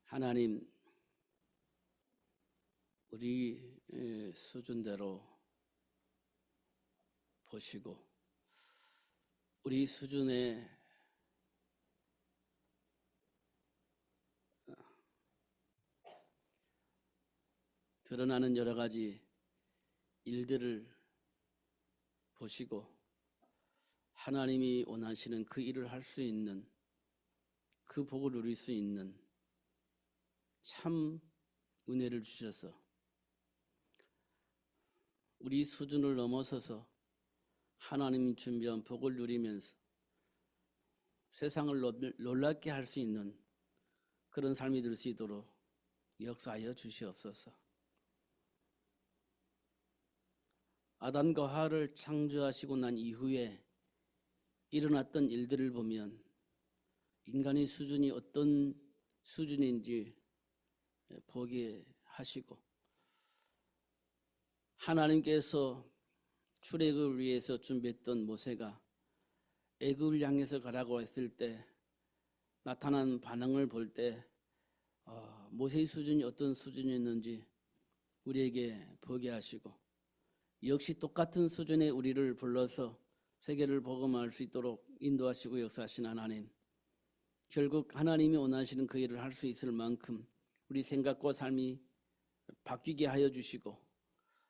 하나님, 우리 수준대로 보시고 우리 수준에 드러나는 여러 가지 일들을 보시고 하나님이 원하시는 그 일을 할 수 있는, 그 복을 누릴 수 있는 참 은혜를 주셔서 우리 수준을 넘어서서 하나님이 준비한 복을 누리면서 세상을 놀랍게 할 수 있는 그런 삶이 될 수 있도록 역사하여 주시옵소서. 아담과 하와를 창조하시고 난 이후에 일어났던 일들을 보면 인간의 수준이 어떤 수준인지 보게 하시고, 하나님께서 출애굽을 위해서 준비했던 모세가 애굽을 향해서 가라고 했을 때 나타난 반응을 볼 때 모세의 수준이 어떤 수준이었는지 우리에게 보게 하시고, 역시 똑같은 수준의 우리를 불러서 세계를 복음할 수 있도록 인도하시고 역사하신 하나님, 결국 하나님이 원하시는 그 일을 할 수 있을 만큼 우리 생각과 삶이 바뀌게 하여 주시고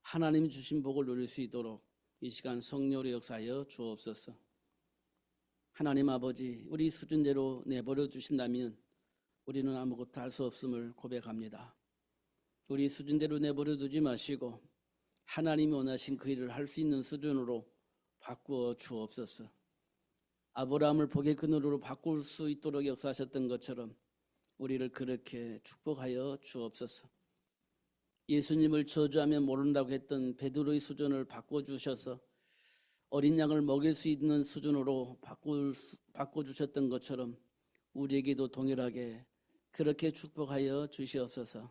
하나님이 주신 복을 누릴 수 있도록 이 시간 성령으로 역사하여 주옵소서. 하나님 아버지, 우리 수준대로 내버려 주신다면 우리는 아무것도 할 수 없음을 고백합니다. 우리 수준대로 내버려 두지 마시고 하나님이 원하신 그 일을 할 수 있는 수준으로 바꾸어 주옵소서. 아브라함을 복의 근원으로 바꿀 수 있도록 역사하셨던 것처럼 우리를 그렇게 축복하여 주옵소서. 예수님을 저주하며 모른다고 했던 베드로의 수준을 바꿔주셔서 어린 양을 먹일 수 있는 수준으로 바꿔주셨던 것처럼 우리에게도 동일하게 그렇게 축복하여 주시옵소서.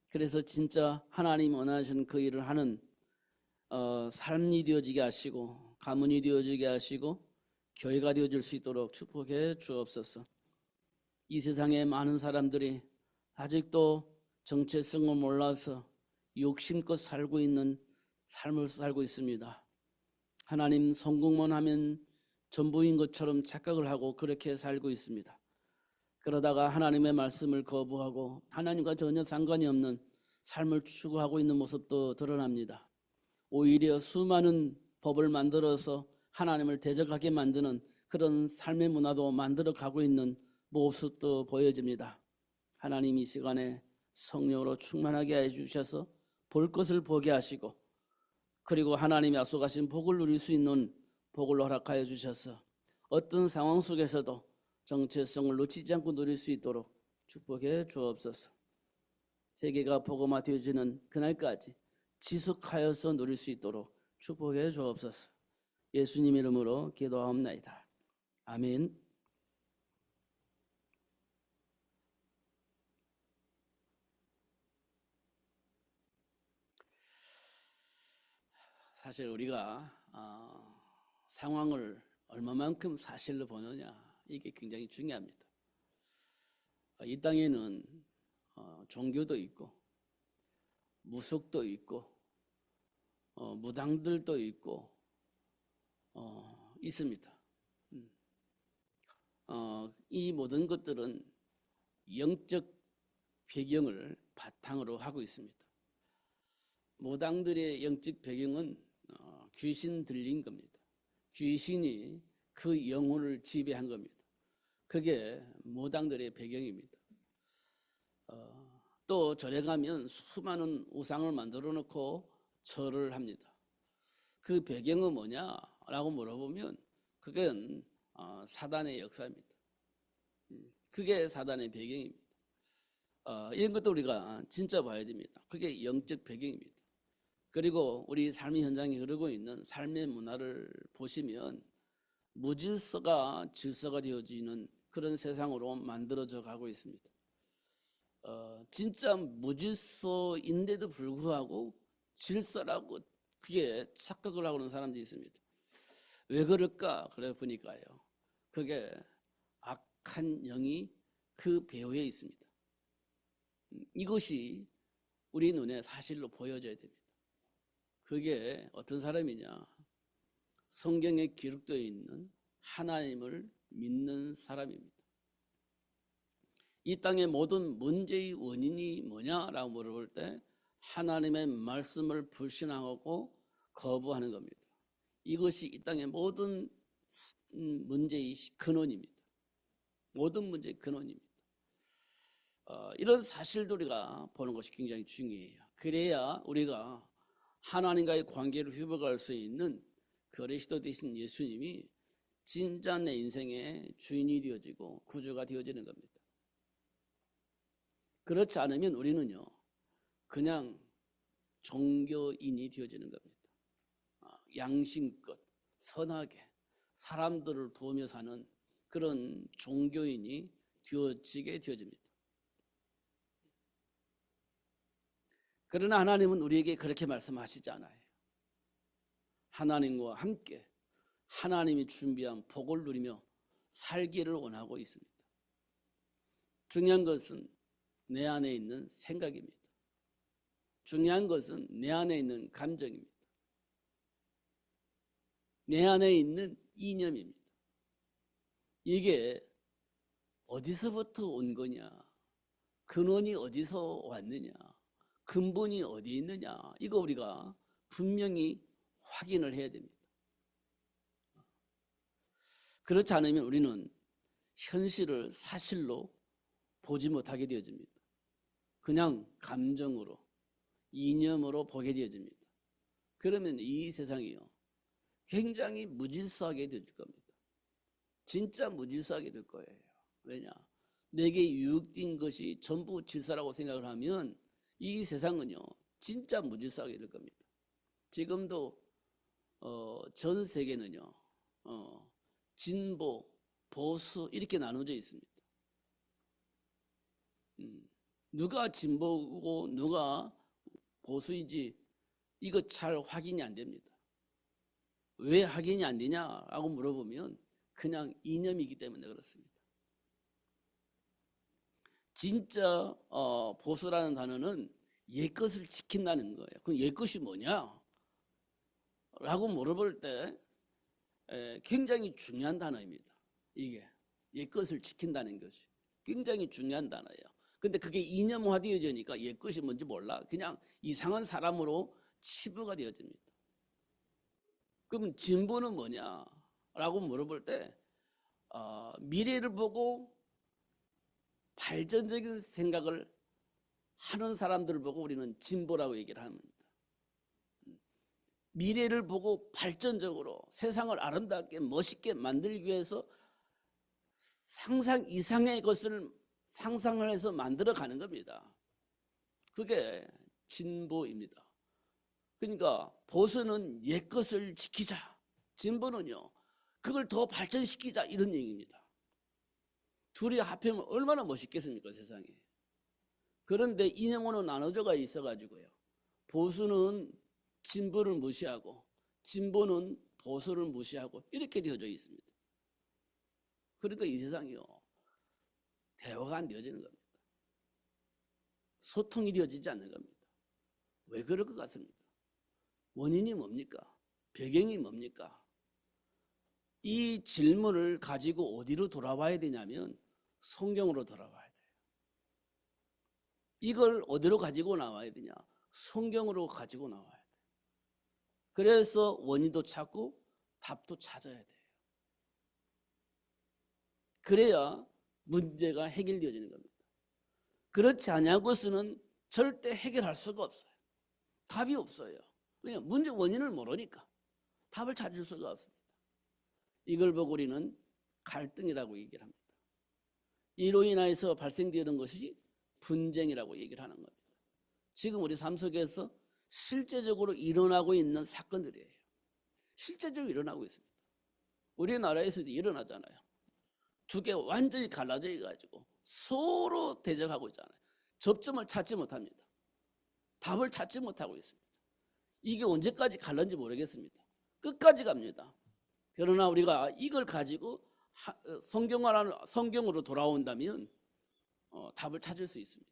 그래서 진짜 하나님 원하시는 그 일을 하는 삶이 되어지게 하시고 가문이 되어지게 하시고 교회가 되어질 수 있도록 축복해 주옵소서. 이 세상에 많은 사람들이 아직도 정체성을 몰라서 욕심껏 살고 있는 삶을 살고 있습니다. 하나님, 성공만 하면 전부인 것처럼 착각을 하고 그렇게 살고 있습니다. 그러다가 하나님의 말씀을 거부하고 하나님과 전혀 상관이 없는 삶을 추구하고 있는 모습도 드러납니다. 오히려 수많은 법을 만들어서 하나님을 대적하게 만드는 그런 삶의 문화도 만들어 가고 있는 모습도 보여집니다. 하나님, 이 시간에 성령으로 충만하게 해주셔서 볼 것을 보게 하시고 그리고 하나님이 약속하신 복을 누릴 수 있는 복을 허락하여 주셔서 어떤 상황 속에서도 정체성을 놓치지 않고 누릴 수 있도록 축복해 주옵소서. 세계가 복음화 되어지는 그날까지 지속하여서 누릴 수 있도록 축복해 주옵소서. 예수님 이름으로 기도하옵나이다. 아멘. 사실 우리가 상황을 얼마만큼 사실로 보느냐, 이게 굉장히 중요합니다. 이 땅에는 종교도 있고 무속도 있고 무당들도 있고 있습니다. 이 모든 것들은 영적 배경을 바탕으로 하고 있습니다. 무당들의 영적 배경은 귀신 들린 겁니다. 귀신이 그 영혼을 지배한 겁니다. 그게 무당들의 배경입니다. 또 절에 가면 수많은 우상을 만들어 놓고 절을 합니다. 그 배경은 뭐냐라고 물어보면 그건 사단의 역사입니다. 그게 사단의 배경입니다. 이런 것도 우리가 진짜 봐야 됩니다. 그게 영적 배경입니다. 그리고 우리 삶의 현장에 흐르고 있는 삶의 문화를 보시면 무질서가 질서가 되어지는 그런 세상으로 만들어져 가고 있습니다. 진짜 무질서인데도 불구하고 질서라고 그게 착각을 하고 있는 사람들이 있습니다. 왜 그럴까? 그래 보니까요. 그게 악한 영이 그 배후에 있습니다. 이것이 우리 눈에 사실로 보여져야 됩니다. 그게 어떤 사람이냐? 성경에 기록되어 있는 하나님을 믿는 사람입니다. 이 땅의 모든 문제의 원인이 뭐냐라고 물어볼 때 하나님의 말씀을 불신하고 거부하는 겁니다. 이것이 이 땅의 모든 문제의 근원입니다. 모든 문제의 근원입니다. 이런 사실들 우리가 보는 것이 굉장히 중요해요. 그래야 우리가 하나님과의 관계를 회복할 수 있는 그리스도 되신 예수님이 진짜 내 인생의 주인이 되어지고 구주가 되어지는 겁니다. 그렇지 않으면 우리는요 그냥 종교인이 되어지는 겁니다. 양심껏 선하게 사람들을 도우며 사는 그런 종교인이 되어지게 되어집니다. 그러나 하나님은 우리에게 그렇게 말씀하시지 않아요. 하나님과 함께 하나님이 준비한 복을 누리며 살기를 원하고 있습니다. 중요한 것은 내 안에 있는 생각입니다. 중요한 것은 내 안에 있는 감정입니다. 내 안에 있는 이념입니다. 이게 어디서부터 온 거냐? 근원이 어디서 왔느냐? 근본이 어디에 있느냐? 이거 우리가 분명히 확인을 해야 됩니다. 그렇지 않으면 우리는 현실을 사실로 보지 못하게 되어집니다. 그냥 감정으로, 이념으로 보게 되어집니다. 그러면 이 세상이요 굉장히 무질서하게 될 겁니다. 진짜 무질서하게 될 거예요. 왜냐? 내게 유익된 것이 전부 질서라고 생각을 하면 이 세상은요 진짜 무질서하게 될 겁니다. 지금도 전 세계는요 진보, 보수 이렇게 나눠져 있습니다. 누가 진보고 누가 보수인지 이거 잘 확인이 안 됩니다. 왜 확인이 안 되냐라고 물어보면 그냥 이념이기 때문에 그렇습니다. 진짜 보수라는 단어는 옛것을 지킨다는 거예요. 그럼 옛것이 뭐냐? 라고 물어볼 때 굉장히 중요한 단어입니다. 이게 옛것을 지킨다는 것이 굉장히 중요한 단어예요. 근데 그게 이념화되어지니까 옛것이 뭔지 몰라. 그냥 이상한 사람으로 치부가 되어집니다. 그럼 진보는 뭐냐? 라고 물어볼 때 미래를 보고 발전적인 생각을 하는 사람들을 보고 우리는 진보라고 얘기를 합니다. 미래를 보고 발전적으로 세상을 아름답게 멋있게 만들기 위해서 상상 이상의 것을 상상을 해서 만들어가는 겁니다. 그게 진보입니다. 그러니까 보수는 옛것을 지키자, 진보는요 그걸 더 발전시키자 이런 얘기입니다. 둘이 합하면 얼마나 멋있겠습니까 세상에. 그런데 이념으로 나눠져가 있어가지고요 보수는 진보를 무시하고 진보는 보수를 무시하고 이렇게 되어져 있습니다. 그러니까 이 세상이요 대화가 안 되어지는 겁니다. 소통이 되어지지 않는 겁니다. 왜 그럴 것 같습니까? 원인이 뭡니까? 배경이 뭡니까? 이 질문을 가지고 어디로 돌아와야 되냐면 성경으로 돌아와야 돼요. 이걸 어디로 가지고 나와야 되냐? 성경으로 가지고 나와야 돼요. 그래서 원인도 찾고 답도 찾아야 돼요. 그래야 문제가 해결되어지는 겁니다. 그렇지 않고서는 절대 해결할 수가 없어요. 답이 없어요. 그냥 문제 원인을 모르니까 답을 찾을 수가 없습니다. 이걸 보고 우리는 갈등이라고 얘기를 합니다. 이로 인해서 발생되는 것이 분쟁이라고 얘기를 하는 겁니다. 지금 우리 삶 속에서 실제적으로 일어나고 있는 사건들이에요. 실제적으로 일어나고 있습니다. 우리나라에서도 일어나잖아요. 두 개 완전히 갈라져 가지고 서로 대적하고 있잖아요. 접점을 찾지 못합니다. 답을 찾지 못하고 있습니다. 이게 언제까지 갈는지 모르겠습니다. 끝까지 갑니다. 그러나 우리가 이걸 가지고 성경으로 돌아온다면 답을 찾을 수 있습니다.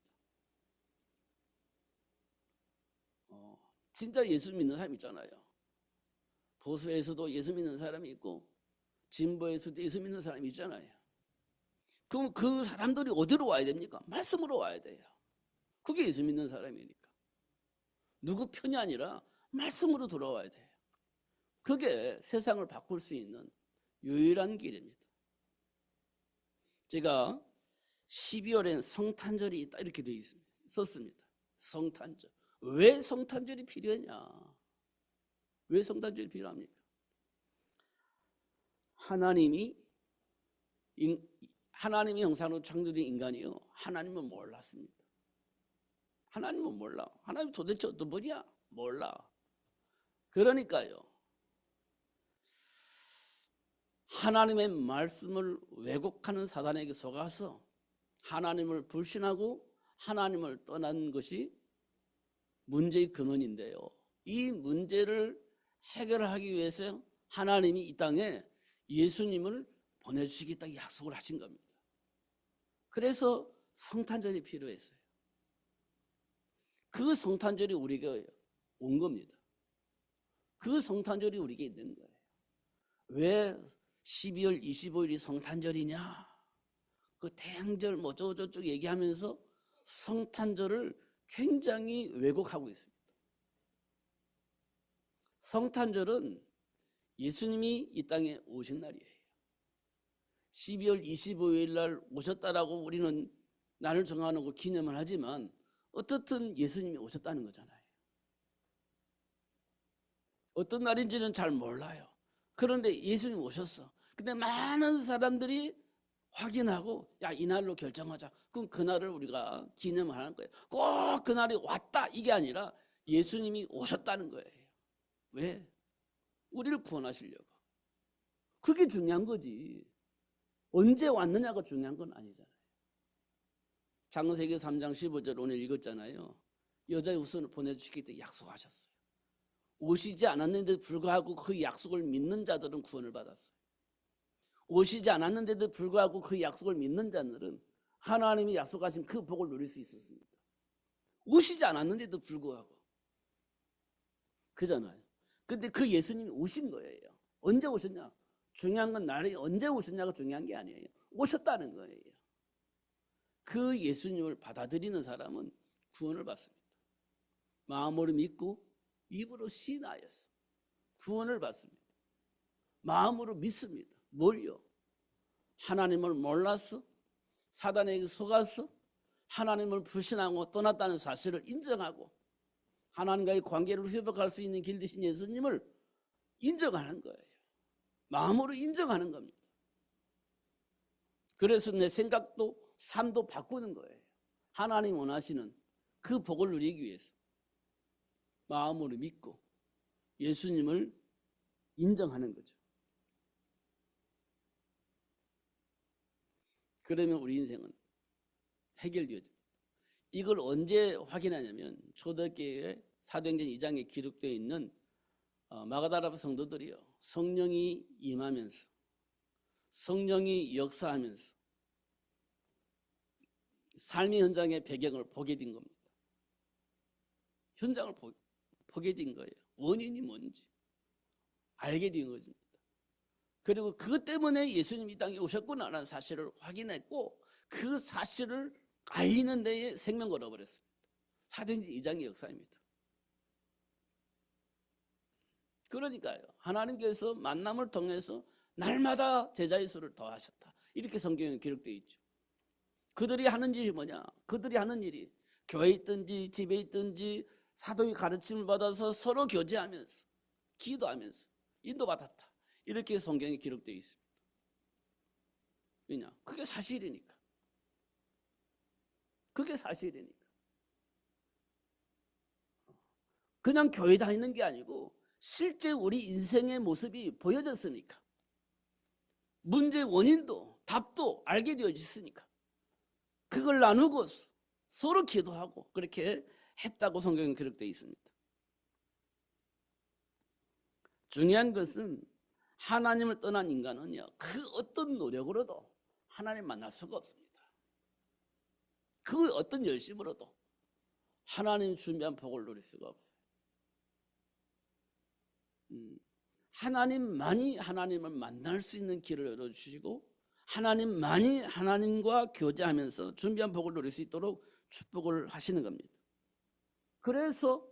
진짜 예수 믿는 사람 있잖아요. 보수에서도 예수 믿는 사람이 있고 진보에서도 예수 믿는 사람이 있잖아요. 그럼 그 사람들이 어디로 와야 됩니까? 말씀으로 와야 돼요. 그게 예수 믿는 사람이니까. 누구 편이 아니라 말씀으로 돌아와야 돼요. 그게 세상을 바꿀 수 있는 유일한 길입니다. 제가 12월엔 성탄절이 있다 이렇게 되어 있습니다. 썼습니다. 성탄절. 왜 성탄절이 필요하냐? 왜 성탄절이 필요합니까? 하나님이 하나님의 형상으로 창조된 인간이요. 하나님은 몰랐습니다. 하나님은 몰라. 하나님 도대체 어떤 분이야? 몰라. 그러니까요. 하나님의 말씀을 왜곡하는 사단에게 속아서 하나님을 불신하고 하나님을 떠난 것이 문제의 근원인데요. 이 문제를 해결하기 위해서 하나님이 이 땅에 예수님을 보내주시겠다고 약속을 하신 겁니다. 그래서 성탄절이 필요했어요. 그 성탄절이 우리에게 온 겁니다. 그 성탄절이 우리에게 있는 거예요. 왜 12월 25일이 성탄절이냐? 그 대행절 뭐 저쪽 얘기하면서 성탄절을 굉장히 왜곡하고 있습니다. 성탄절은 예수님이 이 땅에 오신 날이에요. 12월 25일 날 오셨다라고 우리는 날을 정하는 기념을 하지만 어떻든 예수님이 오셨다는 거잖아요. 어떤 날인지는 잘 몰라요. 그런데 예수님 오셨어. 근데 많은 사람들이 확인하고 야, 이 날로 결정하자. 그럼 그날을 우리가 기념하는 거예요. 꼭 그날이 왔다 이게 아니라 예수님이 오셨다는 거예요. 왜? 우리를 구원하시려고. 그게 중요한 거지. 언제 왔느냐가 중요한 건 아니잖아요. 창세기 3장 15절 오늘 읽었잖아요. 여자의 후손을 보내주시겠다고 약속하셨어요. 오시지 않았는데도 불구하고 그 약속을 믿는 자들은 구원을 받았어요. 오시지 않았는데도 불구하고 그 약속을 믿는 자들은 하나님이 약속하신 그 복을 누릴 수 있었습니다. 오시지 않았는데도 불구하고. 그잖아요. 근데 그 예수님이 오신 거예요. 언제 오셨냐? 중요한 건 날이 언제 오셨냐가 중요한 게 아니에요. 오셨다는 거예요. 그 예수님을 받아들이는 사람은 구원을 받습니다. 마음으로 믿고 입으로 신하여서 구원을 받습니다. 마음으로 믿습니다. 뭘요? 하나님을 몰라서 사단에게 속아서 하나님을 불신하고 떠났다는 사실을 인정하고 하나님과의 관계를 회복할 수 있는 길 되신 예수님을 인정하는 거예요. 마음으로 인정하는 겁니다. 그래서 내 생각도 삶도 바꾸는 거예요. 하나님 원하시는 그 복을 누리기 위해서 마음으로 믿고 예수님을 인정하는 거죠. 그러면 우리 인생은 해결되어집니다. 이걸 언제 확인하냐면 초대교회 사도행전 2장에 기록되어 있는 마가다라 성도들이요. 성령이 임하면서 성령이 역사하면서 삶의 현장의 배경을 보게 된 겁니다. 현장을 보게 된 거예요. 원인이 뭔지 알게 된 것입니다. 그리고 그것 때문에 예수님이 이 땅에 오셨구나라는 사실을 확인했고 그 사실을 알리는 데에 생명 걸어버렸습니다. 사도행전 2장의 역사입니다. 그러니까요. 하나님께서 만남을 통해서 날마다 제자의 수를 더하셨다. 이렇게 성경에 기록되어 있죠. 그들이 하는 일이 뭐냐? 그들이 하는 일이 교회에 있든지 집에 있든지 사도의 가르침을 받아서 서로 교제하면서 기도하면서 인도받았다. 이렇게 성경에 기록되어 있습니다. 왜냐? 그게 사실이니까. 그게 사실이니까. 그냥 교회 다니는 게 아니고 실제 우리 인생의 모습이 보여졌으니까. 문제의 원인도 답도 알게 되어졌으니까. 그걸 나누고 서로 기도하고 그렇게 했다고 성경에 기록되어 있습니다. 중요한 것은 하나님을 떠난 인간은요, 그 어떤 노력으로도 하나님 만날 수가 없습니다. 그 어떤 열심으로도 하나님 준비한 복을 누릴 수가 없어요. 하나님만이 하나님을 만날 수 있는 길을 열어주시고 하나님만이 하나님과 교제하면서 준비한 복을 누릴 수 있도록 축복을 하시는 겁니다. 그래서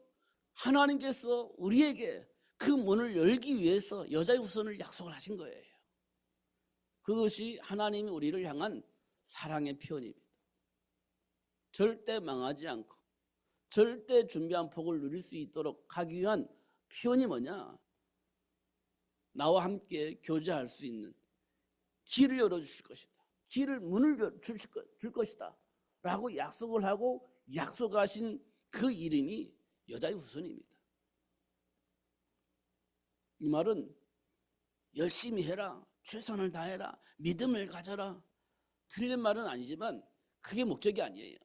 하나님께서 우리에게 그 문을 열기 위해서 여자의 후손을 약속을 하신 거예요. 그것이 하나님이 우리를 향한 사랑의 표현입니다. 절대 망하지 않고 절대 준비한 복을 누릴 수 있도록 하기 위한 표현이 뭐냐? 나와 함께 교제할 수 있는 길을 열어주실 것이다. 문을 줄 것이다. 라고 약속을 하고 약속하신 그 이름이 여자의 후손입니다. 이 말은 열심히 해라, 최선을 다해라, 믿음을 가져라. 틀린 말은 아니지만 그게 목적이 아니에요.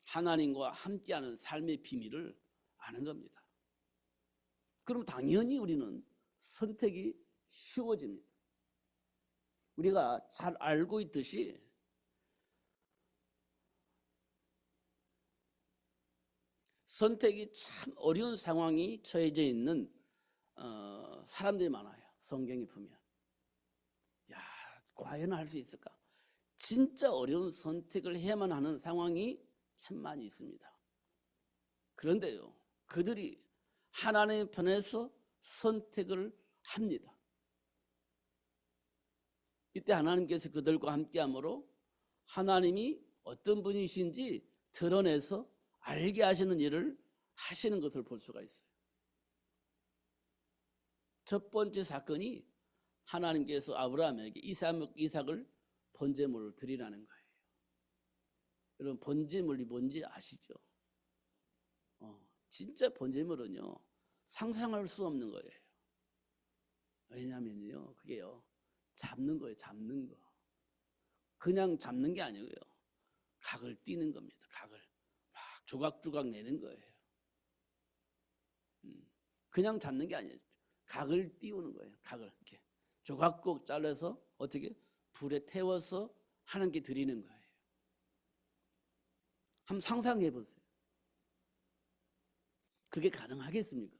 하나님과 함께하는 삶의 비밀을 아는 겁니다. 그럼 당연히 우리는 선택이 쉬워집니다. 우리가 잘 알고 있듯이 선택이 참 어려운 상황이 처해져 있는 사람들이 많아요. 성경에 보면. 야, 과연 할 수 있을까? 진짜 어려운 선택을 해야만 하는 상황이 참 많이 있습니다. 그런데요, 그들이 하나님의 편에서 선택을 합니다. 이때 하나님께서 그들과 함께함으로 하나님이 어떤 분이신지 드러내서 알게 하시는 일을 하시는 것을 볼 수가 있어요. 첫 번째 사건이 하나님께서 아브라함에게 이삭을 번제물을 드리라는 거예요. 여러분, 번제물이 뭔지 아시죠? 진짜 번제물은요, 상상할 수 없는 거예요. 왜냐면요, 그게요, 잡는 거예요, 잡는 거. 그냥 잡는 게 아니고요, 각을 띄는 겁니다. 각을 막 조각조각 내는 거예요. 그냥 잡는 게 아니에요. 각을 띄우는 거예요. 각을 이렇게 조각꼭 잘라서 어떻게 불에 태워서 하나님께 드리는 거예요. 한번 상상해 보세요. 그게 가능하겠습니까?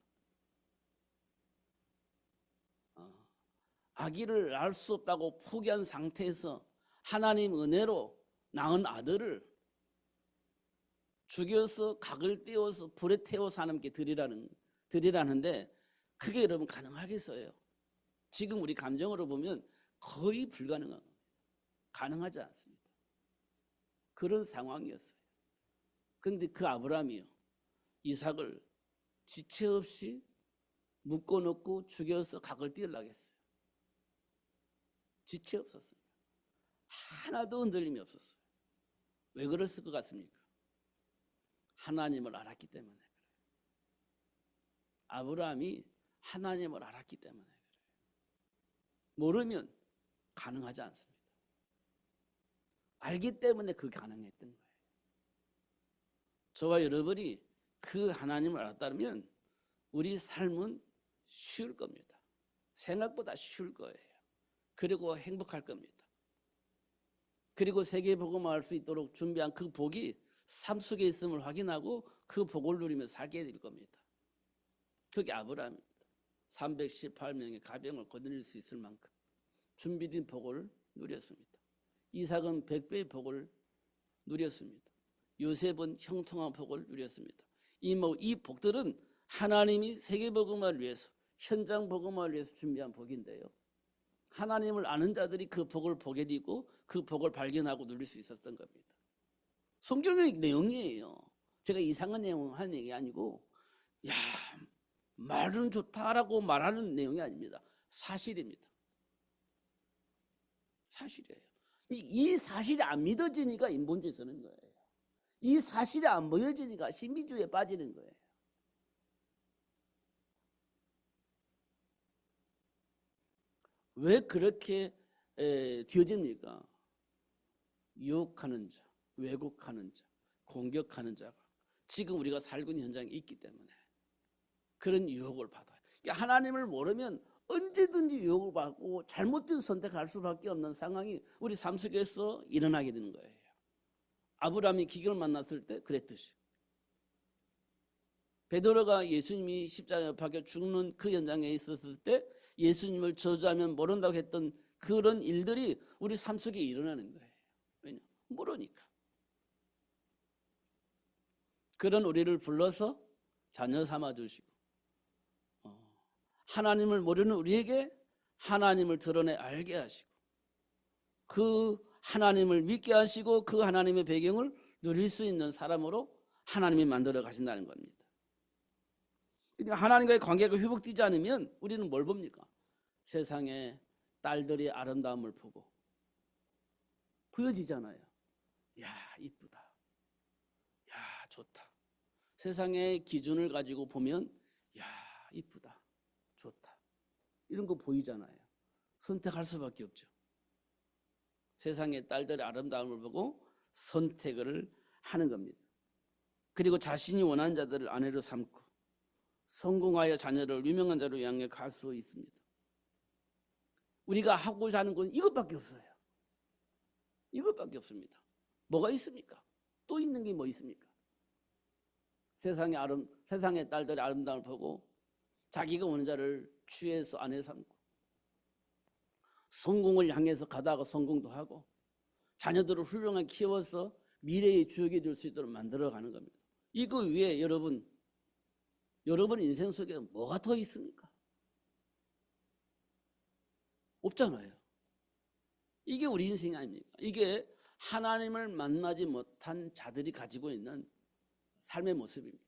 아기를 낳을 수 없다고 포기한 상태에서 하나님 은혜로 낳은 아들을 죽여서 각을 띄워서 불에 태워서 하나님께 드리라는데 그게 여러분 가능하겠어요? 지금 우리 감정으로 보면 거의 불가능한 겁니다. 가능하지 않습니다. 그런 상황이었어요. 그런데 그 아브라함이요, 이삭을 지체 없이 묶어놓고 죽여서 각을 띄우려고 했어요. 지체 없었어요. 하나도 흔들림이 없었어요. 왜 그랬을 것 같습니까? 하나님을 알았기 때문에 그래요. 아브라함이 하나님을 알았기 때문에 그래요. 모르면 가능하지 않습니다. 알기 때문에 그게 가능했던 거예요. 저와 여러분이 그 하나님을 알았다면 우리 삶은 쉬울 겁니다. 생각보다 쉬울 거예요. 그리고 행복할 겁니다. 그리고 세계복음을 할 수 있도록 준비한 그 복이 삶 속에 있음을 확인하고 그 복을 누리며 살게 될 겁니다. 그게 아브라함입니다. 318명의 가병을 거느릴 수 있을 만큼 준비된 복을 누렸습니다. 이삭은 100배의 복을 누렸습니다. 요셉은 형통한 복을 누렸습니다. 이 복들은 하나님이 세계복음을 위해서, 현장 복음을 위해서 준비한 복인데요, 하나님을 아는 자들이 그 복을 보게 되고 그 복을 발견하고 누릴 수 있었던 겁니다. 성경의 내용이에요. 제가 이상한 내용 하는 얘기 아니고, 야, 말은 좋다라고 말하는 내용이 아닙니다. 사실입니다. 사실이에요. 이 사실이 안 믿어지니까 인본주의 쓰는 거예요. 이 사실이 안 보여지니까 신비주의에 빠지는 거예요. 왜 그렇게 뒤어집니까? 유혹하는 자, 왜곡하는 자, 공격하는 자가 지금 우리가 살고 있는 현장에 있기 때문에 그런 유혹을 받아요. 그러니까 하나님을 모르면 언제든지 유혹을 받고 잘못된 선택할 수밖에 없는 상황이 우리 삶 속에서 일어나게 되는 거예요. 아브라함이 기경을 만났을 때 그랬듯이. 베드로가 예수님이 십자가에 박혀 죽는 그 현장에 있었을 때 예수님을 저주하면 모른다고 했던 그런 일들이 우리 삶 속에 일어나는 거예요. 왜냐? 모르니까. 그런 우리를 불러서 자녀 삼아 주시고 하나님을 모르는 우리에게 하나님을 드러내 알게 하시고 그 하나님을 믿게 하시고 그 하나님의 배경을 누릴 수 있는 사람으로 하나님이 만들어 가신다는 겁니다. 그러니까 하나님과의 관계가 회복되지 않으면 우리는 뭘 봅니까? 세상에 딸들이 아름다움을 보고 보여지잖아요. 야, 이쁘다. 야, 좋다. 세상의 기준을 가지고 보면 야, 이쁘다. 좋다. 이런 거 보이잖아요. 선택할 수밖에 없죠. 세상의 딸들의 아름다움을 보고 선택을 하는 겁니다. 그리고 자신이 원하는 자들을 아내로 삼고 성공하여 자녀를 유명한 자로 향해 갈 수 있습니다. 우리가 하고자 하는 건 이것밖에 없어요. 이것밖에 없습니다. 뭐가 있습니까? 또 있는 게 뭐 있습니까? 세상의 딸들의 아름다움을 보고 자기가 원하는 자를 취해서 아내 삼고 성공을 향해서 가다가 성공도 하고 자녀들을 훌륭하게 키워서 미래의 주역이 될 수 있도록 만들어가는 겁니다. 이거 위에 여러분 인생 속에 뭐가 더 있습니까? 없잖아요. 이게 우리 인생이 아닙니까? 이게 하나님을 만나지 못한 자들이 가지고 있는 삶의 모습입니다.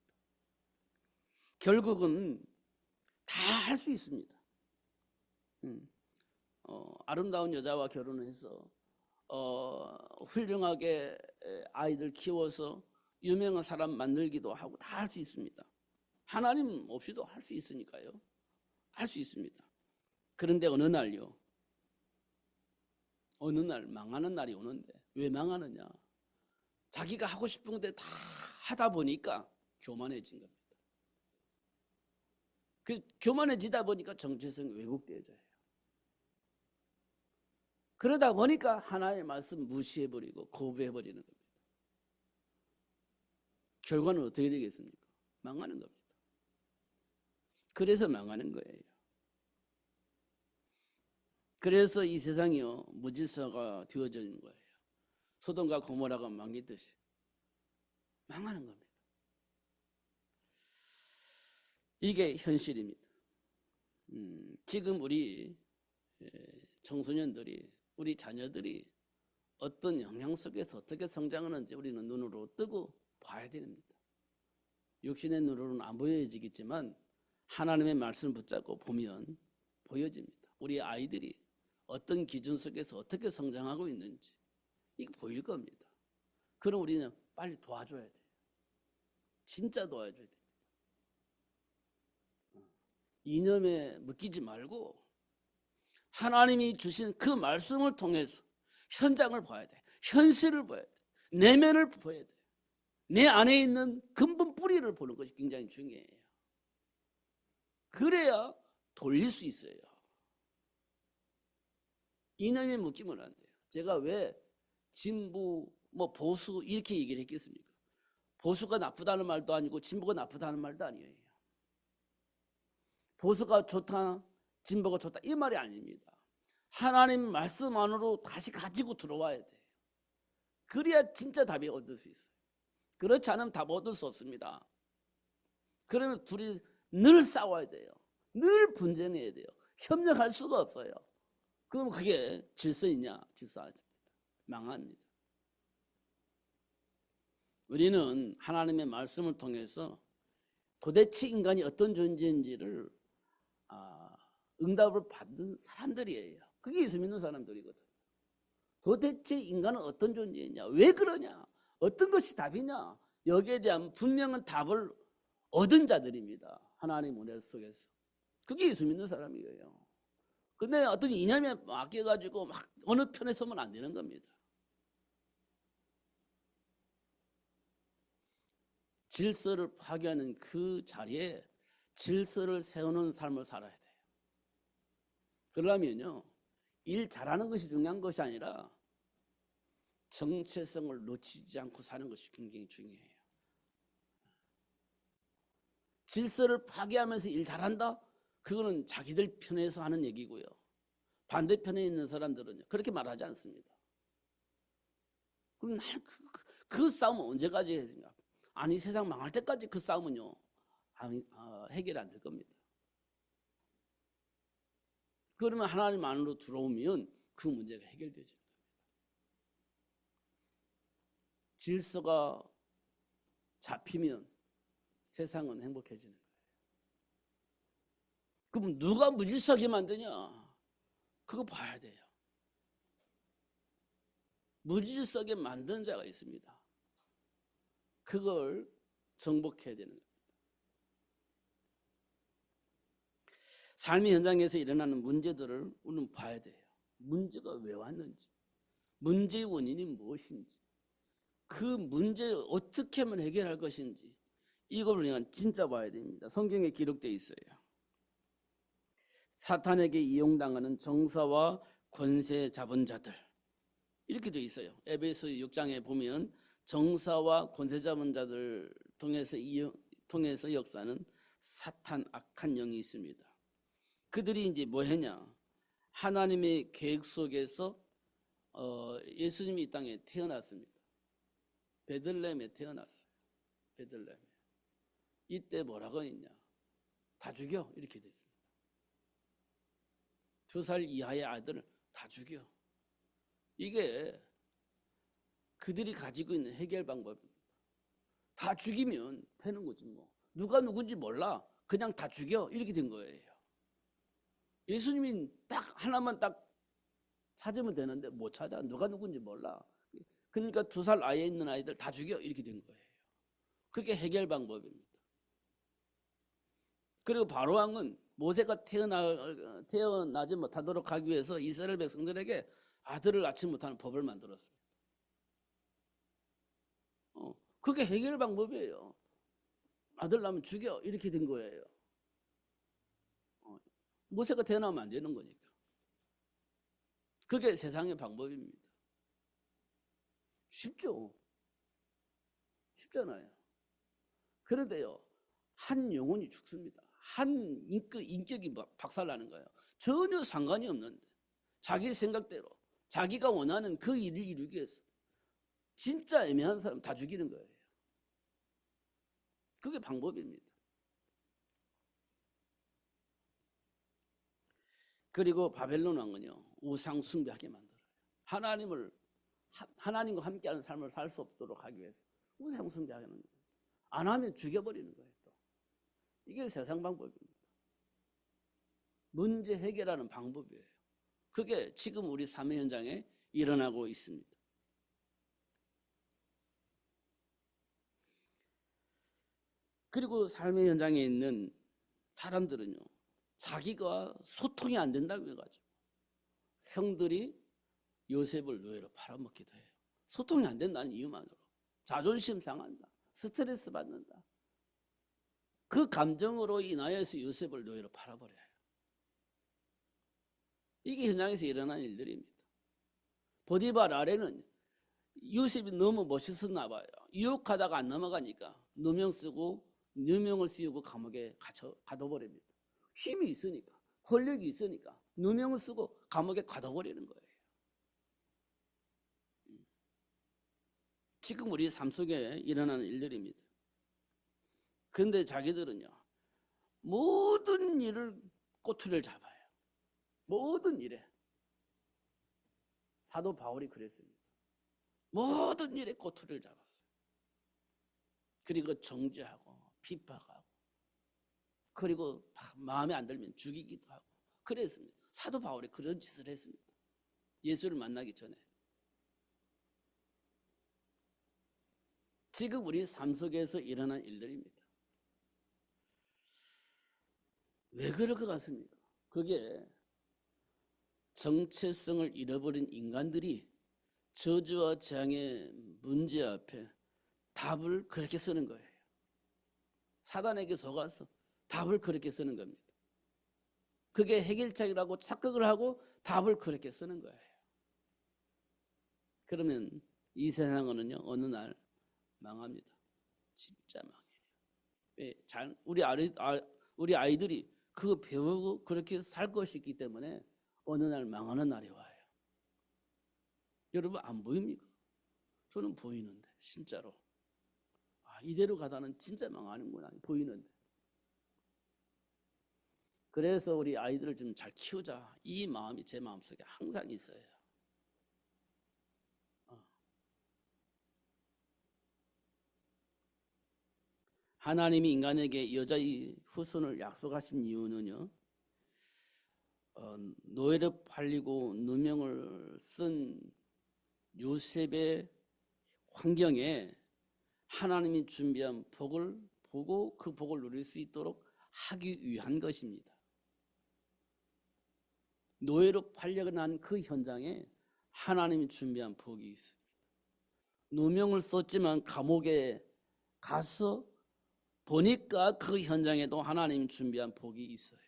결국은 다 할 수 있습니다. 아름다운 여자와 결혼해서 훌륭하게 아이들 키워서 유명한 사람 만들기도 하고 다 할 수 있습니다. 하나님 없이도 할 수 있으니까요. 할 수 있습니다. 그런데 어느 날 망하는 날이 오는데 왜 망하느냐? 자기가 하고 싶은 건데 다 하다 보니까 교만해진 겁니다. 그 교만해지다 보니까 정체성이 왜곡되어져요. 그러다 보니까 하나님의 말씀 무시해버리고 거부해버리는 겁니다. 결과는 어떻게 되겠습니까? 망하는 겁니다. 그래서 망하는 거예요. 그래서 이 세상이요 무질서가 되어져 있는 거예요. 소돔과 고모라가 망했듯이 망하는 겁니다. 이게 현실입니다. 지금 우리 청소년들이 우리 자녀들이 어떤 영향 속에서 어떻게 성장하는지 우리는 눈으로 뜨고 봐야 됩니다. 육신의 눈으로는 안 보여지겠지만 하나님의 말씀을 붙잡고 보면 보여집니다. 우리 아이들이 어떤 기준 속에서 어떻게 성장하고 있는지 이거 보일 겁니다. 그럼 우리는 빨리 도와줘야 돼요. 진짜 도와줘야 돼요. 이념에 묶이지 말고 하나님이 주신 그 말씀을 통해서 현장을 봐야 돼. 현실을 봐야 돼. 내면을 보여야 돼. 내 안에 있는 근본 뿌리를 보는 것이 굉장히 중요해요. 그래야 돌릴 수 있어요. 이념에 묶이면 안 돼요. 제가 왜 진보, 보수 이렇게 얘기를 했겠습니까? 보수가 나쁘다는 말도 아니고 진보가 나쁘다는 말도 아니에요. 보수가 좋다, 진보가 좋다 이 말이 아닙니다. 하나님 말씀 안으로 다시 가지고 들어와야 돼요. 그래야 진짜 답이 얻을 수 있어요. 그렇지 않으면 답 얻을 수 없습니다. 그러면 둘이 늘 싸워야 돼요. 늘 분쟁해야 돼요. 협력할 수가 없어요. 그럼 그게 질서이냐? 질서 아닙니다. 망합니다. 우리는 하나님의 말씀을 통해서 도대체 인간이 어떤 존재인지를 응답을 받은 사람들이에요. 그게 예수 믿는 사람들이거든. 도대체 인간은 어떤 존재이냐? 왜 그러냐? 어떤 것이 답이냐? 여기에 대한 분명한 답을 얻은 자들입니다. 하나님 은혜 속에서. 그게 예수 믿는 사람이에요. 근데 어떤 이념에 맡겨가지고 막 어느 편에 서면 안 되는 겁니다. 질서를 파괴하는 그 자리에 질서를 세우는 삶을 살아야 돼요. 그러려면요, 일 잘하는 것이 중요한 것이 아니라 정체성을 놓치지 않고 사는 것이 굉장히 중요해요. 질서를 파괴하면서 일 잘한다? 그거는 자기들 편에서 하는 얘기고요. 반대편에 있는 사람들은요, 그렇게 말하지 않습니다. 그럼 그 싸움은 언제까지 해야 아니, 세상 망할 때까지 그 싸움은요, 해결이 안 될 겁니다. 그러면 하나님 안으로 들어오면 그 문제가 해결되죠. 질서가 잡히면 세상은 행복해지는 거예요. 그럼 누가 무질서하게 만드냐? 그거 봐야 돼요. 무질서하게 만든 자가 있습니다. 그걸 정복해야 되는 거예요. 삶의 현장에서 일어나는 문제들을 우리는 봐야 돼요. 문제가 왜 왔는지, 문제의 원인이 무엇인지, 그 문제를 어떻게 하면 해결할 것인지, 이걸 우리가 진짜 봐야 됩니다. 성경에 기록되어 있어요. 사탄에게 이용당하는 정사와 권세 잡은 자들, 이렇게 되어 있어요. 에베소 6장에 보면 정사와 권세 잡은 자들 통해서 역사는 사탄 악한 영이 있습니다. 그들이 이제 뭐 했냐? 하나님의 계획 속에서 예수님이 이 땅에 태어났습니다. 베들레헴에 태어났어요. 베들레헴에. 이때 뭐라고 했냐? 다 죽여, 이렇게 됐습니다. 2살 이하의 아이들을 다 죽여. 이게 그들이 가지고 있는 해결 방법입니다. 다 죽이면 되는 거지 뭐. 누가 누군지 몰라. 그냥 다 죽여. 이렇게 된 거예요. 예수님이 딱 하나만 딱 찾으면 되는데 못 찾아. 누가 누군지 몰라. 그러니까 2살 아이에 있는 아이들 다 죽여. 이렇게 된 거예요. 그게 해결 방법입니다. 그리고 바로왕은 모세가 태어나지 못하도록 하기 위해서 이스라엘 백성들에게 아들을 낳지 못하는 법을 만들었습니다. 그게 해결 방법이에요. 아들 낳으면 죽여. 이렇게 된 거예요. 모세가 태어나면 안 되는 거니까. 그게 세상의 방법입니다. 쉽죠? 쉽잖아요. 그런데요, 한 영혼이 죽습니다. 한 인격이 박살나는 거예요. 전혀 상관이 없는데 자기 생각대로 자기가 원하는 그 일을 이루기 위해서 진짜 애매한 사람 다 죽이는 거예요. 그게 방법입니다. 그리고 바벨론 왕은요, 우상 숭배하게 만들어요. 하나님과 함께하는 삶을 살 수 없도록 하기 위해서 우상 숭배하게 만들어요. 안 하면 죽여버리는 거예요. 또 이게 세상 방법입니다. 문제 해결하는 방법이에요. 그게 지금 우리 삶의 현장에 일어나고 있습니다. 그리고 삶의 현장에 있는 사람들은요, 자기가 소통이 안 된다고 해가지고 형들이 요셉을 노예로 팔아먹기도 해요. 소통이 안 된다는 이유만으로 자존심 상한다, 스트레스 받는다. 그 감정으로 인하여서 요셉을 노예로 팔아버려요. 이게 현장에서 일어난 일들입니다. 보디발 아래는 요셉이 너무 멋있었나 봐요. 유혹하다가 안 넘어가니까 누명을 씌우고 감옥에 가둬버립니다. 힘이 있으니까, 권력이 있으니까 누명을 쓰고 감옥에 가둬버리는 거예요. 지금 우리 삶 속에 일어나는 일들입니다. 그런데 자기들은요, 모든 일을 꼬투리를 잡아요. 모든 일에. 사도 바울이 그랬습니다. 모든 일에 꼬투리를 잡았어요. 그리고 정죄하고 핍박하고, 그리고 마음에 안 들면 죽이기도 하고 그랬습니다. 사도 바울이 그런 짓을 했습니다. 예수를 만나기 전에. 지금 우리 삶 속에서 일어난 일들입니다. 왜 그럴 것 같습니까? 그게 정체성을 잃어버린 인간들이 저주와 재앙의 문제 앞에 답을 그렇게 쓰는 거예요. 사단에게 속아서 답을 그렇게 쓰는 겁니다. 그게 해결책이라고 착각을 하고 답을 그렇게 쓰는 거예요. 그러면 이 세상은요 어느 날 망합니다. 진짜 망해요. 왜? 우리 아이들이 그거 배우고 그렇게 살 것이 있기 때문에 어느 날 망하는 날이 와요. 여러분 안 보입니까? 저는 보이는데 진짜로. 이대로 가다는 진짜 망하는구나 보이는데. 그래서 우리 아이들을 좀 잘 키우자 이 마음이 제 마음속에 항상 있어요. 하나님이 인간에게 여자의 후손을 약속하신 이유는요. 노예로 팔리고 누명을 쓴 요셉의 환경에 하나님이 준비한 복을 보고 그 복을 누릴 수 있도록 하기 위한 것입니다. 노예로 팔려난 그 현장에 하나님이 준비한 복이 있습니다. 누명을 썼지만 감옥에 가서 보니까 그 현장에도 하나님이 준비한 복이 있어요.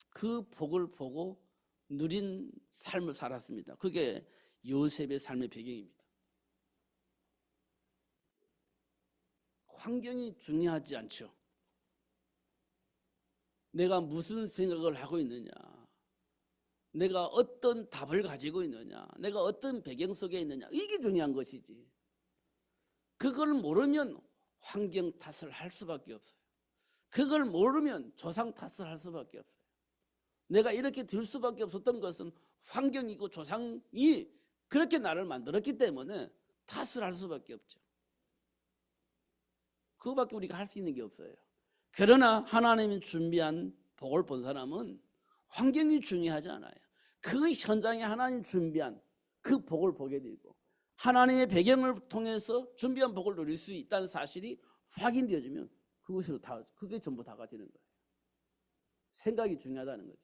그 복을 보고 누린 삶을 살았습니다. 그게 요셉의 삶의 배경입니다. 환경이 중요하지 않죠. 내가 무슨 생각을 하고 있느냐, 내가 어떤 답을 가지고 있느냐, 내가 어떤 배경 속에 있느냐, 이게 중요한 것이지. 그걸 모르면 환경 탓을 할 수밖에 없어요. 그걸 모르면 조상 탓을 할 수밖에 없어요. 내가 이렇게 될 수밖에 없었던 것은 환경이고 조상이 그렇게 나를 만들었기 때문에 탓을 할 수밖에 없죠. 그거밖에 우리가 할 수 있는 게 없어요. 그러나 하나님이 준비한 복을 본 사람은 환경이 중요하지 않아요. 그 현장에 하나님 준비한 그 복을 보게 되고 하나님의 배경을 통해서 준비한 복을 누릴 수 있다는 사실이 확인되어지면 그게 전부 다가 되는 거예요. 생각이 중요하다는 거지.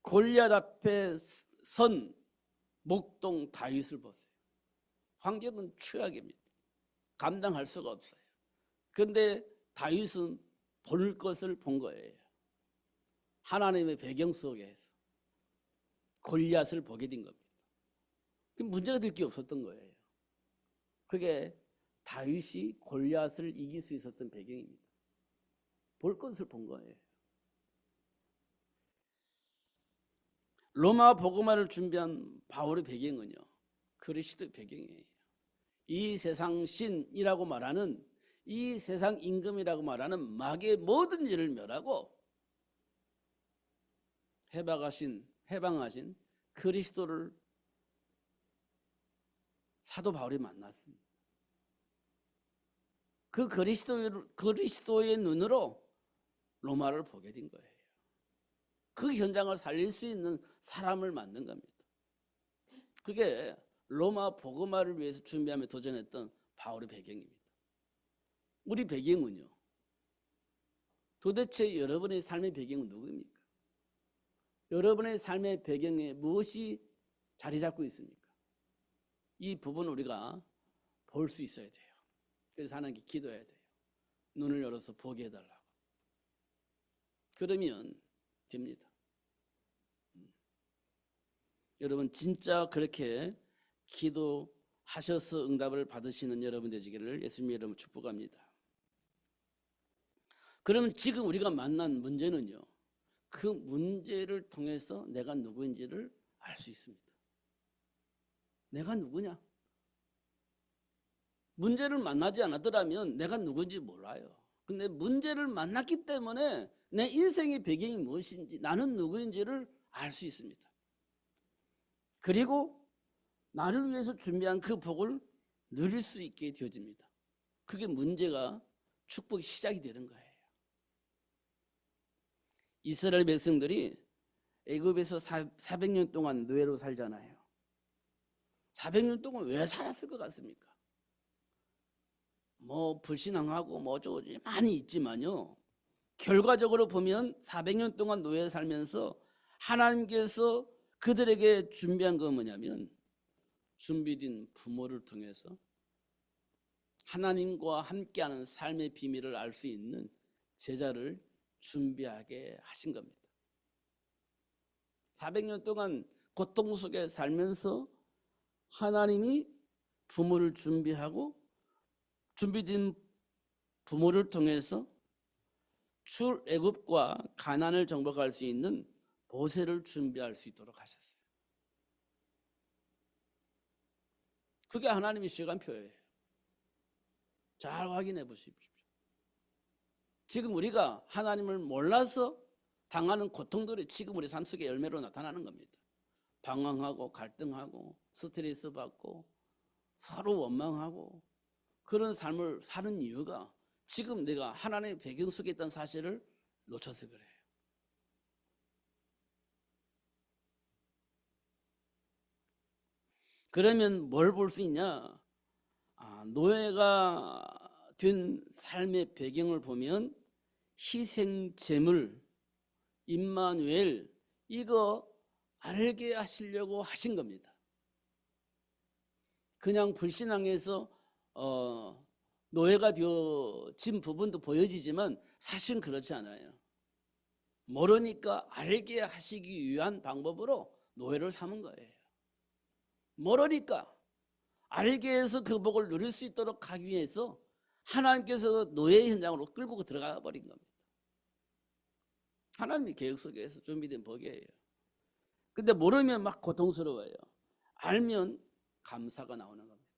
골리앗 앞에 선 목동 다윗을 보세요. 환경은 최악입니다. 감당할 수가 없어요. 그런데 다윗은 볼 것을 본 거예요. 하나님의 배경 속에서 골리앗을 보게 된 겁니다. 문제가 될 게 없었던 거예요. 그게 다윗이 골리앗을 이길 수 있었던 배경입니다. 볼 것을 본 거예요. 로마 복음화를 준비한 바울의 배경은요. 그리스도의 배경이에요. 이 세상 신이라고 말하는 이 세상 임금이라고 말하는 마귀의 모든 일을 멸하고 해방하신 그리스도를 사도 바울이 만났습니다. 그 그리스도의 눈으로 로마를 보게 된 거예요. 그 현장을 살릴 수 있는 사람을 만든 겁니다. 그게 로마 복음화를 위해서 준비하며 도전했던 바울의 배경입니다. 우리 배경은요. 도대체 여러분의 삶의 배경은 누구입니까? 여러분의 삶의 배경에 무엇이 자리 잡고 있습니까? 이 부분을 우리가 볼 수 있어야 돼요. 그래서 하나님께 기도해야 돼요. 눈을 열어서 보게 해달라고. 그러면 됩니다. 여러분 진짜 그렇게 기도하셔서 응답을 받으시는 여러분 되시기를 예수님의 이름으로 축복합니다. 그러면 지금 우리가 만난 문제는요. 그 문제를 통해서 내가 누구인지를 알 수 있습니다. 내가 누구냐? 문제를 만나지 않았더라면 내가 누구인지 몰라요. 근데 문제를 만났기 때문에 내 인생의 배경이 무엇인지 나는 누구인지를 알 수 있습니다. 그리고 나를 위해서 준비한 그 복을 누릴 수 있게 되어집니다. 그게 문제가 축복이 시작이 되는 거예요. 이스라엘 백성들이 애굽에서 400년 동안 노예로 살잖아요. 400년 동안 왜 살았을 것 같습니까? 불신앙하고 어쩌고 많이 있지만요. 결과적으로 보면 400년 동안 노예 살면서 하나님께서 그들에게 준비한 건 뭐냐면 준비된 부모를 통해서 하나님과 함께하는 삶의 비밀을 알 수 있는 제자를 준비하게 하신 겁니다. 400년 동안 고통 속에 살면서 하나님이 부모를 준비하고 준비된 부모를 통해서 출애굽과 가나안을 정복할 수 있는 모세를 준비할 수 있도록 하셨어요. 그게 하나님의 시간표예요. 잘 확인해 보십시오. 지금 우리가 하나님을 몰라서 당하는 고통들이 지금 우리 삶 속에 열매로 나타나는 겁니다. 방황하고 갈등하고 스트레스 받고 서로 원망하고 그런 삶을 사는 이유가 지금 내가 하나님의 배경 속에 있다는 사실을 놓쳐서 그래요. 그러면 뭘 볼 수 있냐? 노예가 된 삶의 배경을 보면 희생 제물, 임마누엘 이거 알게 하시려고 하신 겁니다. 그냥 불신앙에서 노예가 되어진 부분도 보여지지만 사실은 그렇지 않아요. 모르니까 알게 하시기 위한 방법으로 노예를 삼은 거예요. 모르니까 알게 해서 그 복을 누릴 수 있도록 하기 위해서 하나님께서 노예 현장으로 끌고 들어가 버린 겁니다. 하나님의 계획 속에서 준비된 복이에요. 근데 모르면 막 고통스러워요. 알면 감사가 나오는 겁니다.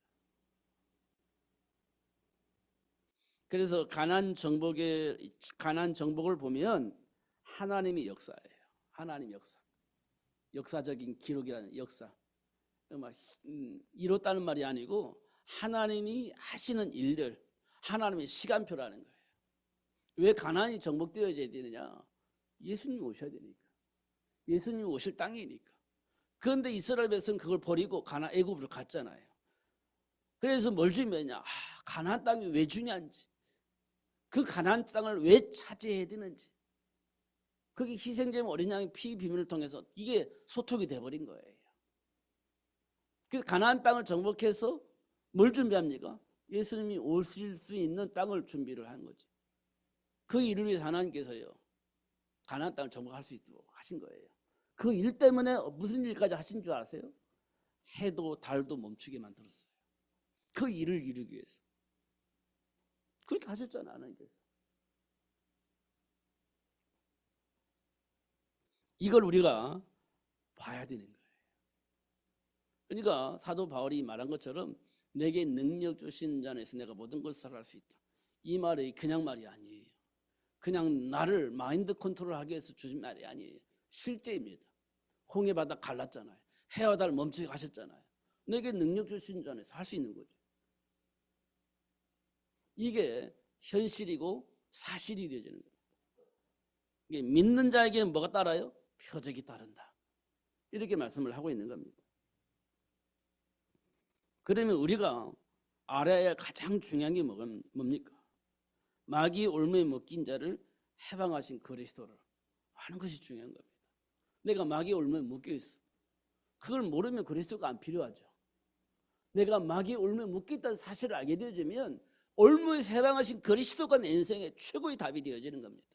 그래서 가나안 정복을 보면 하나님의 역사예요. 하나님 역사. 역사적인 기록이라는 역사. 막 이뤘다는 말이 아니고 하나님이 하시는 일들, 하나님의 시간표라는 거예요. 왜 가나안이 정복되어져야 되느냐? 예수님이 오셔야 되니까. 예수님이 오실 땅이니까. 그런데 이스라엘 백성은 그걸 버리고 애굽으로 갔잖아요. 그래서 뭘 주면냐? 가나안 땅이 왜 중요한지, 그 가나안 땅을 왜 차지해야 되는지, 그게 희생제물 어린 양의 피 비밀을 통해서 이게 소통이 돼버린 거예요. 그래서 가나안 땅을 정복해서 뭘 준비합니까? 예수님이 오실 수 있는 땅을 준비를 한 거죠. 그 일을 위해서 하나님께서요 가나안 땅을 정복할 수 있도록 하신 거예요. 그 일 때문에 무슨 일까지 하신 줄 아세요? 해도 달도 멈추게 만들었어요. 그 일을 이루기 위해서. 그렇게 하셨잖아요, 하나님께서. 이걸 우리가 봐야 되는 거예요. 그러니까 사도 바울이 말한 것처럼 내게 능력 주신 자 안에서 내가 모든 것을 할 수 있다. 이 말이 그냥 말이 아니에요. 그냥 나를 마인드 컨트롤하기 위해서 주신 말이 아니에요. 실제입니다. 홍해 바다 갈랐잖아요. 해와 달 멈추게 하셨잖아요. 내게 능력 주신 자 안에서 할 수 있는 거죠. 이게 현실이고 사실이 되어지는 거예요. 이게 믿는 자에게는 뭐가 따라요? 표적이 따른다. 이렇게 말씀을 하고 있는 겁니다. 그러면 우리가 알아야 할 가장 중요한 게 뭡니까? 마귀 올무에 묶인 자를 해방하신 그리스도를 아는 것이 중요한 겁니다. 내가 마귀 올무에 묶여 있어. 그걸 모르면 그리스도가 안 필요하죠. 내가 마귀 올무에 묶여 있다는 사실을 알게 되어지면 올무에서 해방하신 그리스도가 내 인생의 최고의 답이 되어지는 겁니다.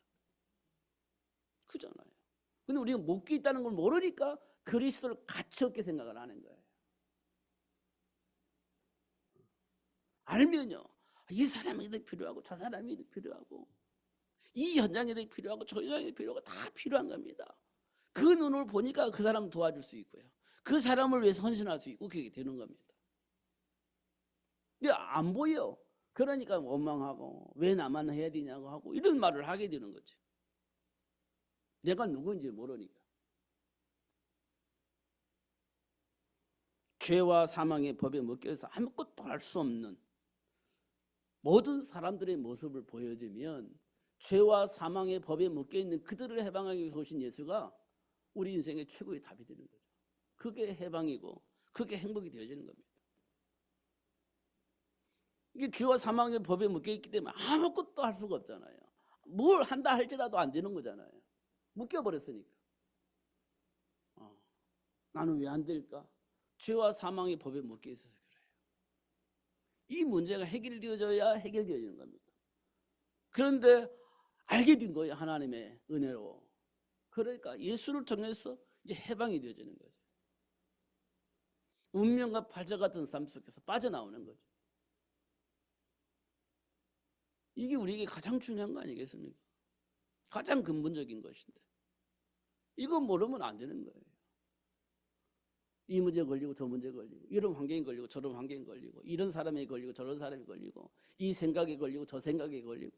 그잖아요. 근데 우리가 묶여 있다는 걸 모르니까 그리스도를 가치 없게 생각을 하는 거예요. 알면요. 이 사람이 더 필요하고 저 사람이 더 필요하고 이 현장이 더 필요하고 저 현장이 필요하고 다 필요한 겁니다. 그 눈을 보니까 그 사람 도와줄 수 있고요. 그 사람을 위해서 헌신할 수 있고 그게 되는 겁니다. 근데 안 보여. 그러니까 원망하고 왜 나만 해야 되냐고 하고 이런 말을 하게 되는 거지. 내가 누구인지 모르니까. 죄와 사망의 법에 묶여서 아무것도 할 수 없는 모든 사람들의 모습을 보여주면 죄와 사망의 법에 묶여있는 그들을 해방하기 위해서 오신 예수가 우리 인생의 최고의 답이 되는 거죠. 그게 해방이고 그게 행복이 되어지는 겁니다. 이게 죄와 사망의 법에 묶여있기 때문에 아무것도 할 수가 없잖아요. 뭘 한다 할지라도 안 되는 거잖아요. 묶여버렸으니까. 나는 왜 안 될까? 죄와 사망의 법에 묶여 있어서 그래요. 이 문제가 해결되어져야 해결되어지는 겁니다. 그런데 알게 된 거예요. 하나님의 은혜로. 그러니까 예수를 통해서 이제 해방이 되어지는 거죠. 운명과 팔자 같은 삶 속에서 빠져나오는 거죠. 이게 우리에게 가장 중요한 거 아니겠습니까? 가장 근본적인 것인데 이거 모르면 안 되는 거예요. 이 문제 걸리고 저 문제 걸리고 이런 환경이 걸리고 저런 환경이 걸리고 이런 사람이 걸리고 저런 사람이 걸리고 이 생각이 걸리고 저 생각이 걸리고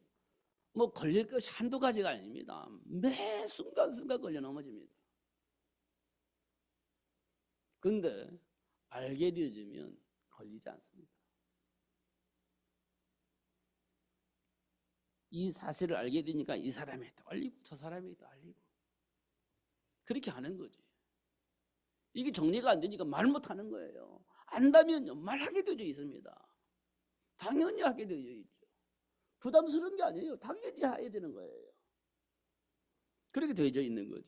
뭐 걸릴 것이 한두 가지가 아닙니다. 매 순간순간 걸려 넘어집니다. 근데 알게 되어지면 걸리지 않습니다. 이 사실을 알게 되니까 이 사람이 또 알리고 저 사람이 또 알리고 그렇게 하는 거지. 이게 정리가 안 되니까 말 못하는 거예요. 안다면요 말하게 되어 있습니다. 당연히 하게 되어 있죠. 부담스러운 게 아니에요. 당연히 해야 되는 거예요. 그렇게 되어져 있는 거지.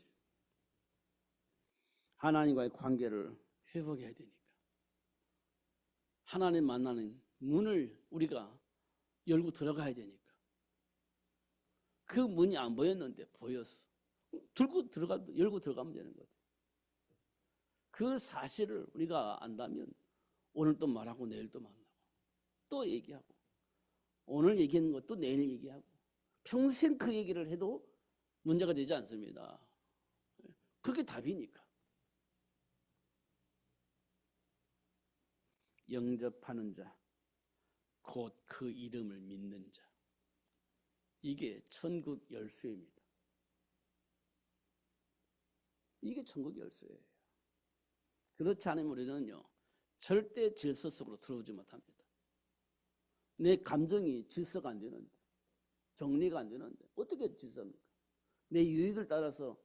하나님과의 관계를 회복해야 되니까. 하나님 만나는 문을 우리가 열고 들어가야 되니까. 그 문이 안 보였는데 보였어. 열고 들어가면 되는 거죠. 그 사실을 우리가 안다면 오늘 또 말하고 내일 또 만나고 또 얘기하고 오늘 얘기하는 것도 내일 얘기하고 평생 그 얘기를 해도 문제가 되지 않습니다. 그게 답이니까. 영접하는 자, 곧 그 이름을 믿는 자. 이게 천국 열쇠입니다. 이게 천국 열쇠예요. 그렇지 않으면 우리는요 절대 질서 속으로 들어오지 못합니다. 내 감정이 질서가 안 되는데 정리가 안 되는데 어떻게 질서입니까? 내 유익을 따라서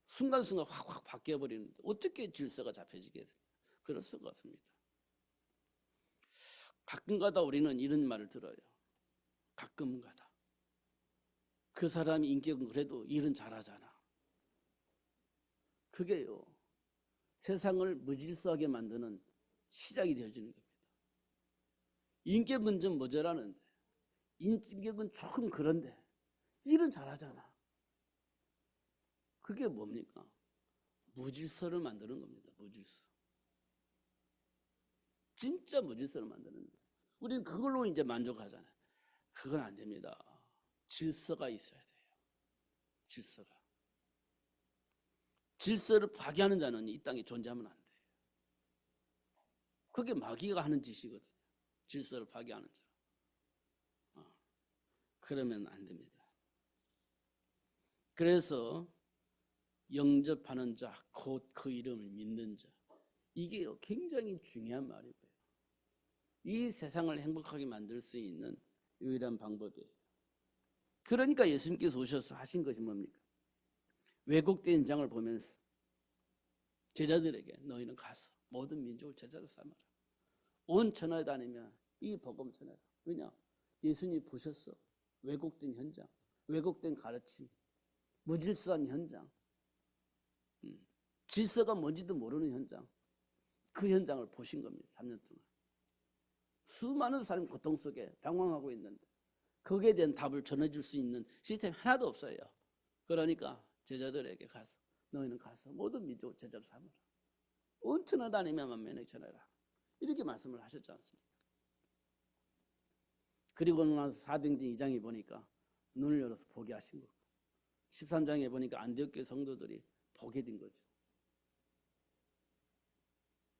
순간순간 확 바뀌어버리는데 어떻게 질서가 잡혀지겠습니까? 그럴 수가 없습니다. 가끔가다 우리는 이런 말을 들어요. 가끔가다. 그 사람이 인격은 그래도 일은 잘하잖아. 그게요. 세상을 무질서하게 만드는 시작이 되어지는 겁니다. 인격은 좀 모자라는데 인격은 조금 그런데 일은 잘하잖아. 그게 뭡니까? 무질서를 만드는 겁니다. 무질서. 진짜 무질서를 만드는 거예요. 우리는 그걸로 이제 만족하잖아요. 그건 안 됩니다. 질서가 있어야 돼요. 질서가. 질서를 파괴하는 자는 이 땅에 존재하면 안 돼요. 그게 마귀가 하는 짓이거든요. 질서를 파괴하는 자. 그러면 안 됩니다. 그래서 영접하는 자, 곧 그 이름을 믿는 자. 이게 굉장히 중요한 말이고요. 이 세상을 행복하게 만들 수 있는 유일한 방법이에요. 그러니까 예수님께서 오셔서 하신 것이 뭡니까? 왜곡된 현장을 보면서 제자들에게 너희는 가서 모든 민족을 제자로 삼아라. 온 천하에 다니면 이 복음 전해라. 왜냐? 예수님이 보셨어. 왜곡된 현장, 왜곡된 가르침, 무질서한 현장, 질서가 뭔지도 모르는 현장. 그 현장을 보신 겁니다. 3년 동안. 수많은 사람이 고통 속에 방황하고 있는데 거기에 대한 답을 전해줄 수 있는 시스템이 하나도 없어요. 그러니까 제자들에게 가서 너희는 가서 모든 민족을 제자로 삼으라. 온 천하 다니며 만민에게 전해라. 이렇게 말씀을 하셨지 않습니까? 그리고 나서 사도행전 2장에 보니까 눈을 열어서 보게 하신 거고 13장에 보니까 안디옥교회 성도들이 보게 된 거죠.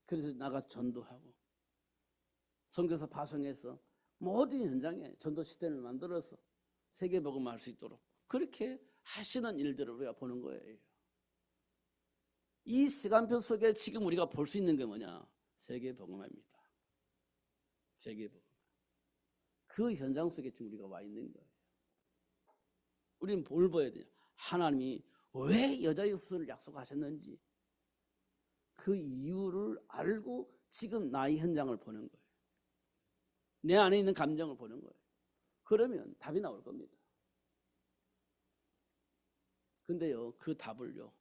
그래서 나가서 전도하고 선교사 파송해서 모든 현장에 전도 시스템을 만들어서 세계복음을 할 수 있도록 그렇게 하시는 일들을 우리가 보는 거예요. 이 시간표 속에 지금 우리가 볼 수 있는 게 뭐냐? 세계복음화입니다. 세계복음. 그 현장 속에 지금 우리가 와 있는 거예요. 우리는 뭘 봐야 돼요? 하나님이 왜 여자의 후손을 약속하셨는지 그 이유를 알고 지금 나의 현장을 보는 거예요. 내 안에 있는 감정을 보는 거예요. 그러면 답이 나올 겁니다. 근데요, 그 답을요,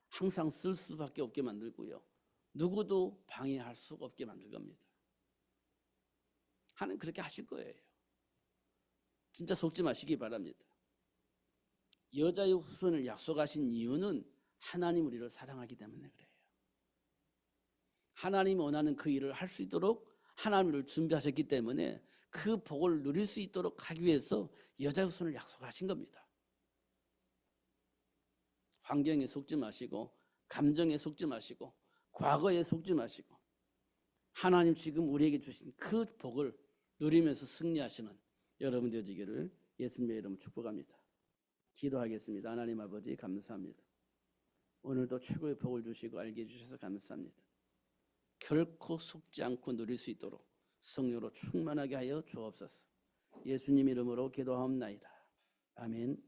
항상 쓸 수밖에 없게 만들고요, 누구도 방해할 수가 없게 만들 겁니다. 하나님 그렇게 하실 거예요. 진짜 속지 마시기 바랍니다. 여자의 후손을 약속하신 이유는 하나님 우리를 사랑하기 때문에 그래요. 하나님이 원하는 그 일을 할 수 있도록 하나님을 준비하셨기 때문에 그 복을 누릴 수 있도록 하기 위해서 여자의 후손을 약속하신 겁니다. 환경에 속지 마시고 감정에 속지 마시고 과거에 속지 마시고 하나님 지금 우리에게 주신 그 복을 누리면서 승리하시는 여러분 되시기를 예수님의 이름으로 축복합니다. 기도하겠습니다. 하나님 아버지 감사합니다. 오늘도 최고의 복을 주시고 알게 해주셔서 감사합니다. 결코 속지 않고 누릴 수 있도록 성령으로 충만하게 하여 주옵소서. 예수님 이름으로 기도하옵나이다. 아멘.